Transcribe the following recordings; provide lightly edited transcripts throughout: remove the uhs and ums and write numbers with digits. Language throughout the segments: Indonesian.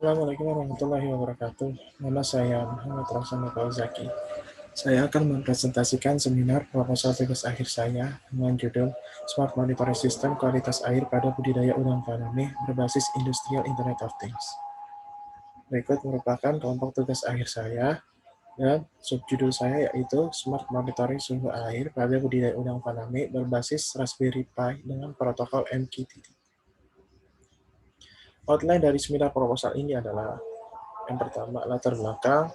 Assalamualaikum warahmatullahi wabarakatuh. Nama saya Muhammad Raksana Zaki. Saya akan mempresentasikan seminar proposal tugas akhir saya dengan judul Smart Monitoring System Kualitas Air pada Budidaya Udang Faname berbasis Industrial Internet of Things. Berikut merupakan kelompok tugas akhir saya dan subjudul saya yaitu Smart Monitoring Suhu Air pada Budidaya Udang Faname berbasis Raspberry Pi dengan protokol MQTT. Outline dari seminar proposal ini adalah yang pertama, latar belakang.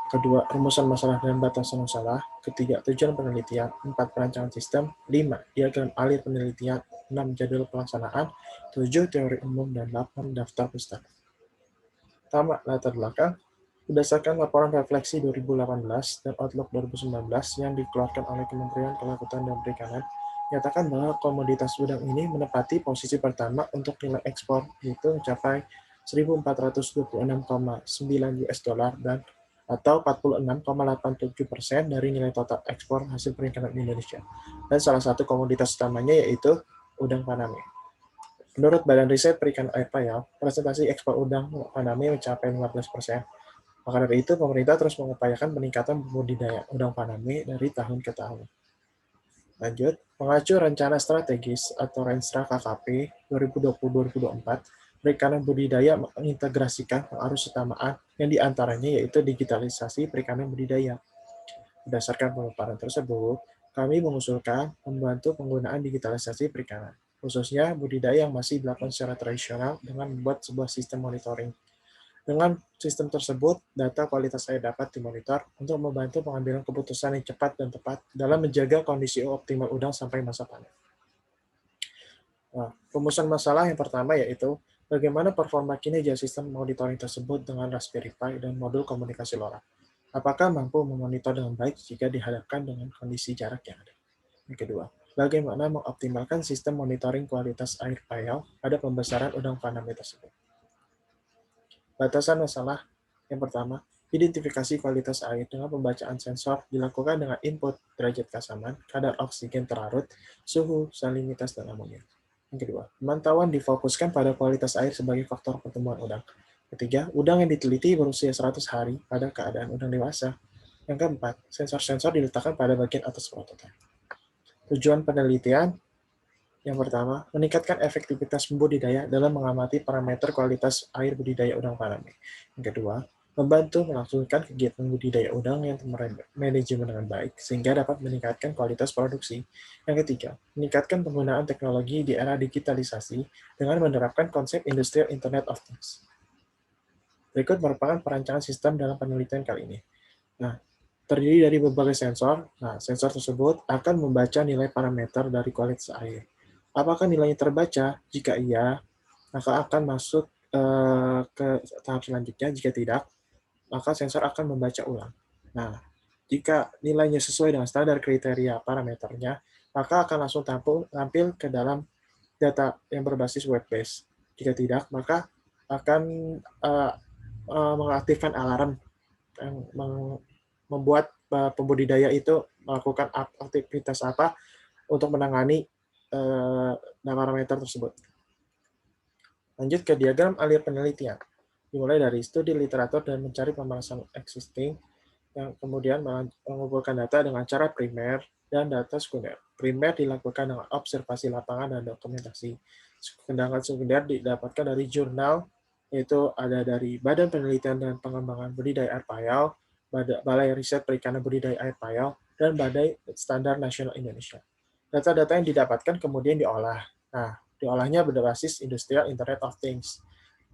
Kedua, rumusan masalah dan batasan masalah. Ketiga, tujuan penelitian. Empat, perancangan sistem. Lima, diagram alir penelitian. Enam, jadwal pelaksanaan. Tujuh, teori umum. Dan 8, daftar pustaka. Pertama, latar belakang. Berdasarkan laporan refleksi 2018 dan Outlook 2019 yang dikeluarkan oleh Kementerian Kelautan dan Perikanan, nyatakan bahwa komoditas udang ini menempati posisi pertama untuk nilai ekspor, yaitu mencapai 1.426,9 US dollar dan atau 46,87% dari nilai total ekspor hasil perikanan Indonesia. Dan salah satu komoditas utamanya yaitu udang faname. Menurut Badan Riset Perikanan Air Payau, presentasi ekspor udang faname mencapai 15%. Maka dari itu, pemerintah terus mengupayakan peningkatan budidaya udang faname dari tahun ke tahun. Lanjut, mengacu rencana strategis atau Renstra KKP 2020-2024, perikanan budidaya mengintegrasikan pengarus utamaan yang diantaranya yaitu digitalisasi perikanan budidaya. Berdasarkan pemaparan tersebut, kami mengusulkan membantu penggunaan digitalisasi perikanan, khususnya budidaya yang masih dilakukan secara tradisional dengan membuat sebuah sistem monitoring. Dengan sistem tersebut, data kualitas air dapat dimonitor untuk membantu pengambilan keputusan yang cepat dan tepat dalam menjaga kondisi optimal udang sampai masa panen. Nah, rumusan masalah yang pertama yaitu bagaimana performa kinerja sistem monitoring tersebut dengan Raspberry Pi dan modul komunikasi LoRa. Apakah mampu memonitor dengan baik jika dihadapkan dengan kondisi jarak yang ada? Yang kedua, bagaimana mengoptimalkan sistem monitoring kualitas air payau pada pembesaran udang faname tersebut? Batasan masalah yang pertama, identifikasi kualitas air dengan pembacaan sensor dilakukan dengan input derajat kasaman, kadar oksigen terlarut, suhu, salinitas, dan amonia. Yang kedua, pemantauan difokuskan pada kualitas air sebagai faktor pertumbuhan udang. Ketiga, udang yang diteliti berusia 100 hari pada keadaan udang dewasa. Yang keempat, sensor-sensor diletakkan pada bagian atas prototipe. Tujuan penelitian yang pertama, meningkatkan efektivitas budidaya dalam mengamati parameter kualitas air budidaya udang faname. Yang kedua, membantu melangsungkan kegiatan budidaya udang yang manajemen dengan baik sehingga dapat meningkatkan kualitas produksi. Yang ketiga, meningkatkan penggunaan teknologi di era digitalisasi dengan menerapkan konsep Industrial Internet of Things. Berikut merupakan perancangan sistem dalam penelitian kali ini. Nah, terdiri dari berbagai sensor. Nah, sensor tersebut akan membaca nilai parameter dari kualitas air. Apakah nilainya terbaca? Jika iya, maka akan masuk ke tahap selanjutnya. Jika tidak, maka sensor akan membaca ulang. Nah, jika nilainya sesuai dengan standar kriteria parameternya, maka akan langsung tampil ke dalam data yang berbasis web-based. Jika tidak, maka akan mengaktifkan alarm yang membuat pembudidaya itu melakukan aktivitas apa untuk menangani parameter tersebut. Lanjut ke diagram alir penelitian. Dimulai dari studi literatur dan mencari pembahasan existing, yang kemudian mengumpulkan data dengan cara primer dan data sekunder. Primer dilakukan dengan observasi lapangan dan dokumentasi. Sedangkan sekunder didapatkan dari jurnal, yaitu ada dari Badan Penelitian dan Pengembangan Budidaya Air Payau, Balai Riset Perikanan Budidaya Air Payau, dan Badai Standar Nasional Indonesia. Data-data yang didapatkan kemudian diolah. Nah, diolahnya berbasis Industrial Internet of Things.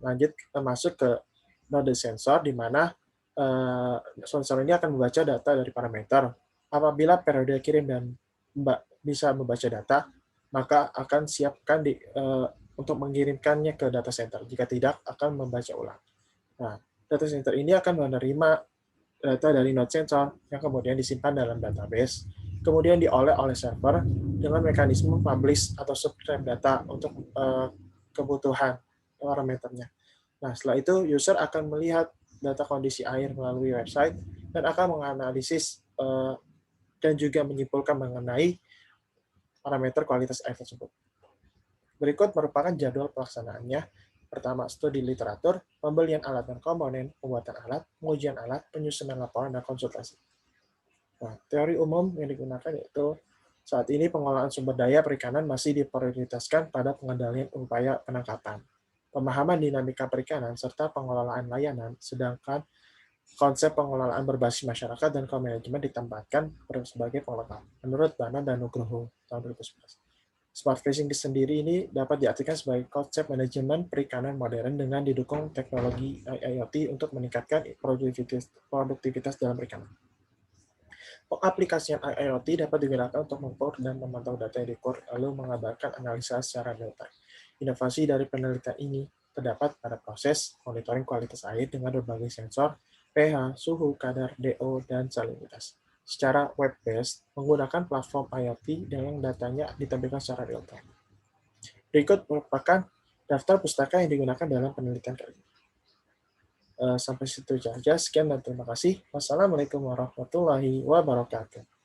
Lanjut masuk ke node sensor, di mana sensor ini akan membaca data dari parameter. Apabila periode kirim dan bisa membaca data, maka akan siapkan untuk mengirimkannya ke data center. Jika tidak, akan membaca ulang. Nah, data center ini akan menerima data dari node sensor yang kemudian disimpan dalam database, kemudian diolah oleh server dengan mekanisme publish atau subscribe data untuk kebutuhan parameternya. Nah, setelah itu user akan melihat data kondisi air melalui website dan akan menganalisis dan juga menyimpulkan mengenai parameter kualitas air tersebut. Berikut merupakan jadwal pelaksanaannya. Pertama, studi literatur, pembelian alat dan komponen, pembuatan alat, pengujian alat, penyusunan laporan, dan konsultasi. Nah, teori umum yang digunakan yaitu saat ini pengolahan sumber daya perikanan masih diprioritaskan pada pengendalian upaya penangkapan, pemahaman dinamika perikanan, serta pengelolaan layanan, sedangkan konsep pengelolaan berbasis masyarakat dan co-management ditempatkan sebagai pengelola. Menurut Bana dan Nugroho tahun 2011. Smart fishing sendiri ini dapat diartikan sebagai konsep manajemen perikanan modern dengan didukung teknologi IoT untuk meningkatkan produktivitas dalam perikanan. Aplikasian IoT dapat digunakan untuk mengukur dan memantau data yang diukur, lalu mengabarkan analisa secara real time. Inovasi dari penelitian ini terdapat pada proses monitoring kualitas air dengan berbagai sensor, pH, suhu, kadar DO, dan salinitas. Secara web-based, menggunakan platform IoT yang datanya ditampilkan secara real time. Berikut merupakan daftar pustaka yang digunakan dalam penelitian kali ini. Sampai situ saja. Sekian dan terima kasih. Wassalamualaikum warahmatullahi wabarakatuh.